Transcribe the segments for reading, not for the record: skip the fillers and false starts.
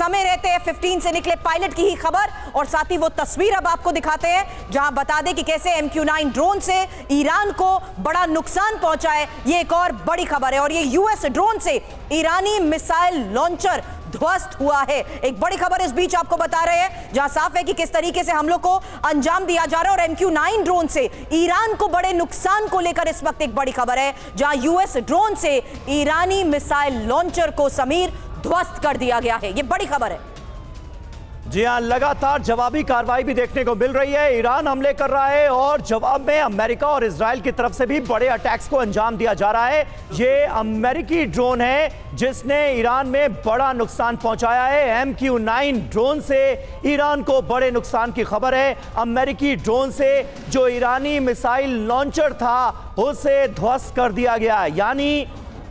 समय रहते 15 से निकले पायलट की ही खबर और साथ ही वो तस्वीर अब आपको दिखाते हैं जहां बता दें कि कैसे MQ-9 ड्रोन से ईरान को बड़ा नुकसान पहुंचा है। ये एक और बड़ी खबर है और ये यूएस ड्रोन से ईरानी मिसाइल लॉन्चर ध्वस्त हुआ है। एक बड़ी खबर इस बीच आपको बता रहे हैं जहां साफ है कि किस तरीके से हमलों को अंजाम दिया जा रहा है और MQ-9 ड्रोन से ईरान को बड़े नुकसान को लेकर इस वक्त एक बड़ी खबर है जहां यूएस ड्रोन से ईरानी मिसाइल लॉन्चर को समीर ध्वस्त कर दिया गया है। ये बड़ी खबर है। जी हां, लगातार जवाबी कार्रवाई भी देखने को मिल रही है। ईरान हमले कर रहा है और जवाब में अमेरिका और इजराइल की तरफ से भी बड़े अटैक्स को अंजाम दिया जा रहा है। ये अमेरिकी ड्रोन है जिसने ईरान में बड़ा नुकसान पहुंचाया है। MQ-9 ड्रोन से ईरान को बड़े नुकसान की खबर है। अमेरिकी ड्रोन से जो ईरानी मिसाइल लॉन्चर था उसे ध्वस्त कर दिया गया, यानी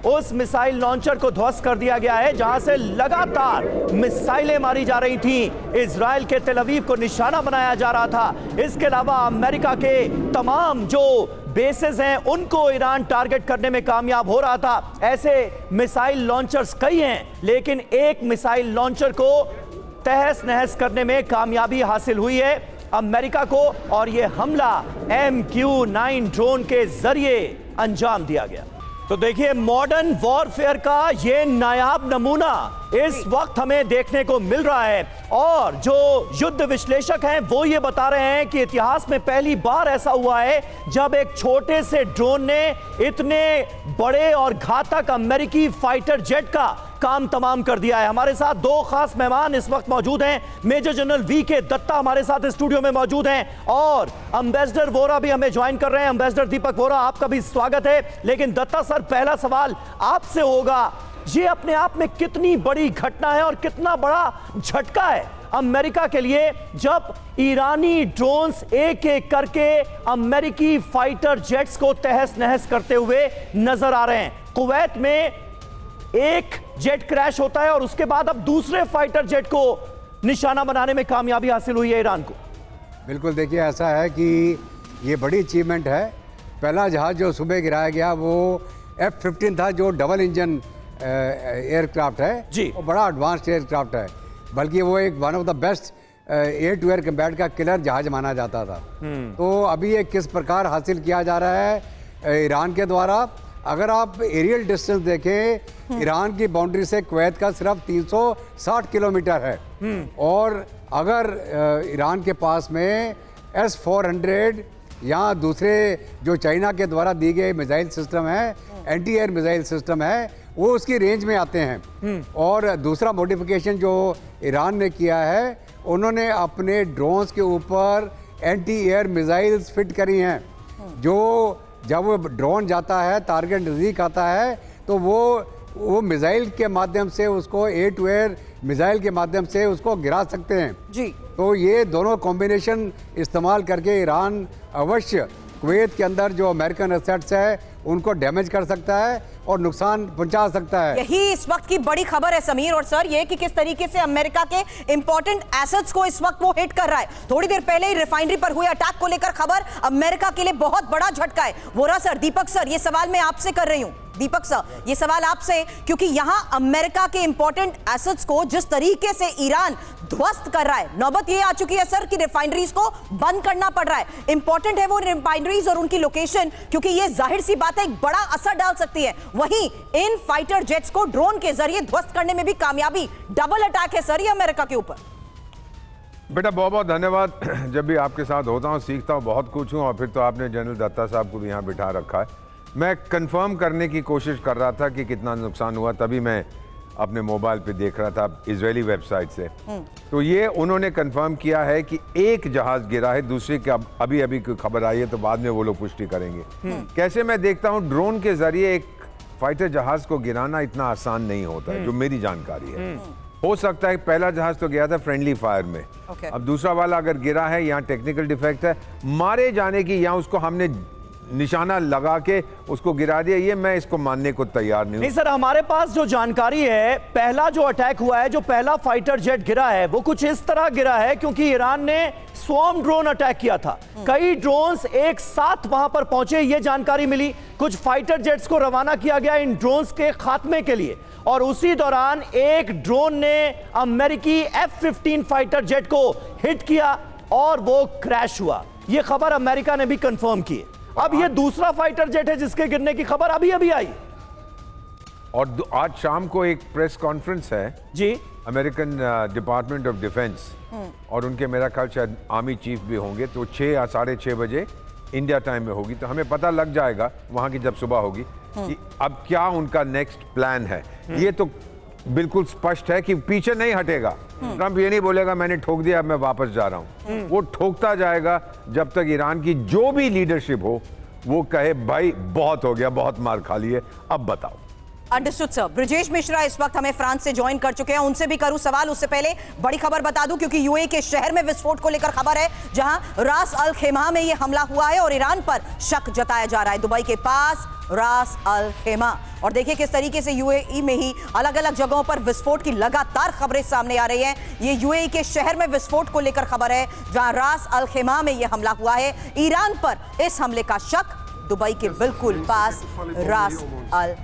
उस मिसाइल लॉन्चर को ध्वस्त कर दिया गया है जहां से लगातार मिसाइलें मारी जा रही थी। इजराइल के तेल अवीव को निशाना बनाया जा रहा था। इसके अलावा अमेरिका के तमाम जो बेसेस हैं उनको ईरान टारगेट करने में कामयाब हो रहा था। ऐसे मिसाइल लॉन्चर्स कई हैं, लेकिन एक मिसाइल लॉन्चर को तहस नहस करने में कामयाबी हासिल हुई है अमेरिका को और यह हमला MQ-9 ड्रोन के जरिए अंजाम दिया गया। तो देखिए, मॉडर्न वॉरफेयर का ये नायाब नमूना इस वक्त हमें देखने को मिल रहा है और जो युद्ध विश्लेषक हैं वो ये बता रहे हैं कि इतिहास में पहली बार ऐसा हुआ है जब एक छोटे से ड्रोन ने इतने बड़े और घातक अमेरिकी फाइटर जेट का काम तमाम कर दिया है। हमारे साथ दो खास मेहमान इस वक्त मौजूद हैं। मेजर जनरल VK दत्ता हमारे साथ स्टूडियो में मौजूद हैं और एम्बेसडर वोरा भी हमें ज्वाइन कर रहे हैं। एम्बेसडर दीपक वोरा, आपका भी स्वागत है। लेकिन दत्ता सर, पहला सवाल आपसे होगा, ये अपने आप में कितनी बड़ी घटना है और कितना बड़ा झटका है अमेरिका के लिए जब ईरानी ड्रोन्स एक एक करके अमेरिकी फाइटर जेट्स को तहस नहस करते हुए नजर आ रहे हैं। कुवैत में एक जेट क्रैश होता है और उसके बाद अब दूसरे फाइटर जेट को निशाना बनाने में कामयाबी हासिल हुई है ईरान को। बिल्कुल, देखिए ऐसा है कि ये बड़ी अचीवमेंट है। पहला जहाज जो सुबह गिराया गया वो F-15 था, जो डबल इंजन एयरक्राफ्ट है जी। वो बड़ा एडवांस्ड एयरक्राफ्ट है, बल्कि वो एक one of the best air to air combat का किलर जहाज माना जाता था। तो अभी ये किस प्रकार हासिल किया जा रहा है ईरान के द्वारा। अगर आप एरियल डिस्टेंस देखें, ईरान की बाउंड्री से कुवैत का सिर्फ 360 किलोमीटर है और अगर ईरान के पास में S-400 या दूसरे जो चाइना के द्वारा दी गए मिसाइल सिस्टम है, एंटी एयर मिसाइल सिस्टम है, वो उसकी रेंज में आते हैं। और दूसरा मॉडिफिकेशन जो ईरान ने किया है, उन्होंने अपने ड्रोन्स के ऊपर एंटी एयर मिसाइल्स फिट करी हैं, जो जब वो ड्रोन जाता है, टारगेट नज़दीक आता है, तो वो मिसाइल के माध्यम से उसको एयर टू एयर मिसाइल के माध्यम से उसको गिरा सकते हैं जी। तो ये दोनों कॉम्बिनेशन इस्तेमाल करके ईरान अवश्य कुवैत के अंदर जो अमेरिकन एसेट्स है उनको डैमेज कर सकता है और नुकसान पहुंचा सकता है। यही इस वक्त की बड़ी खबर है समीर और सर, ये कि किस तरीके से अमेरिका के इंपॉर्टेंट एसेट्स को इस वक्त वो हिट कर रहा है। थोड़ी देर पहले ही रिफाइनरी पर हुए अटैक को लेकर खबर अमेरिका के लिए बहुत बड़ा झटका है। वोरा सर, दीपक सर, ये सवाल मैं आपसे कर रही हूं। दीपक सर, ये सवाल आपसे, क्योंकि यहां अमेरिका के इंपॉर्टेंट एसेट्स को जिस तरीके से ईरान ध्वस्त कर रहा है, नौबत ये आ चुकी है सर कि रिफाइनरीज को बंद करना पड़ रहा है। इंपॉर्टेंट है वो रिफाइनरीज और उनकी लोकेशन, क्योंकि ये जाहिर सी बात है एक बड़ा असर डाल सकती है। वहीं इन फाइटर जेट्स को ड्रोन के जरिए ध्वस्त करने में भी कामयाबी, डबल अटैक है सर ये अमेरिका के ऊपर। बेटा बहुत बहुत धन्यवाद। जब भी आपके साथ होता हूँ सीखता हूँ बहुत कुछ हूँ, और फिर तो आपने जनरल दत्ता साहब को भी यहाँ बिठा रखा है। मैं कंफर्म करने की कोशिश कर रहा था कि कितना नुकसान हुआ, तभी मैं अपने मोबाइल पे देख रहा था इजरायली वेबसाइट से। तो ये उन्होंने कंफर्म किया है कि एक जहाज गिरा है, दूसरे की अभी अभी कोई खबर आई है तो बाद में वो लोग पुष्टि करेंगे। कैसे मैं देखता हूँ ड्रोन के जरिए एक फाइटर जहाज को गिराना इतना आसान नहीं होता है, जो मेरी जानकारी है। हो सकता है पहला जहाज तो गया था फ्रेंडली फायर में, अब दूसरा वाला अगर गिरा है, यहाँ टेक्निकल डिफेक्ट है, मारे जाने की, यहाँ उसको हमने निशाना लगा के उसको गिरा दिया, ये मैं इसको मानने को तैयार नहीं हूं। नहीं सर, हमारे पास जो जानकारी है, पहला जो अटैक हुआ है, जो पहला फाइटर जेट गिरा है, वो कुछ इस तरह गिरा है क्योंकि ईरान ने स्वॉर्म ड्रोन अटैक किया था। कई ड्रोन्स एक साथ वहां पर पहुंचे, ये जानकारी मिली। कुछ फाइटर जेट्स को रवाना किया गया इन ड्रोन्स के खात्मे के लिए, और उसी दौरान एक ड्रोन ने अमेरिकी F-15 फाइटर जेट को हिट किया और वो क्रैश हुआ। ये खबर अमेरिका ने भी कंफर्म की। अब ये दूसरा फाइटर जेट है जिसके गिरने की खबर अभी अभी आई। और आज शाम को एक प्रेस कॉन्फ्रेंस है जी, अमेरिकन डिपार्टमेंट ऑफ डिफेंस, और उनके मेरा ख्याल शायद आर्मी चीफ भी होंगे, तो 6 या 6:30 बजे इंडिया टाइम में होगी। तो हमें पता लग जाएगा वहां की जब सुबह होगी कि अब क्या उनका नेक्स्ट प्लान है। ये तो बिल्कुल स्पष्ट है कि पीछे नहीं हटेगा। ट्रंप ये नहीं बोलेगा मैंने ठोक दिया अब मैं वापस जा रहा हूं। वो ठोकता जाएगा जब तक ईरान की जो भी लीडरशिप हो वो कहे भाई बहुत हो गया, बहुत मार खा लिए, अब बताओ। Understood sir. ब्रजेश मिश्रा इस वक्त हमें फ्रांस से ज्वाइन कर चुके हैं, उनसे भी करूं सवाल। उससे पहले बड़ी खबर बता दूं, क्योंकि यूएई के शहर में विस्फोट को लेकर खबर है, जहां रास अल खेमा में यह हमला हुआ है और ईरान पर शक जताया जा रहा है। दुबई के पास रास अल खेमा। और देखिए किस तरीके से यूएई में ही अलग अलग जगहों पर विस्फोट की लगातार खबरें सामने आ रही हैं। ये यूएई के शहर में विस्फोट को लेकर खबर है, जहां रास अल खेमा में यह हमला हुआ है। ईरान पर इस हमले का शक, दुबई के बिल्कुल पास रास अल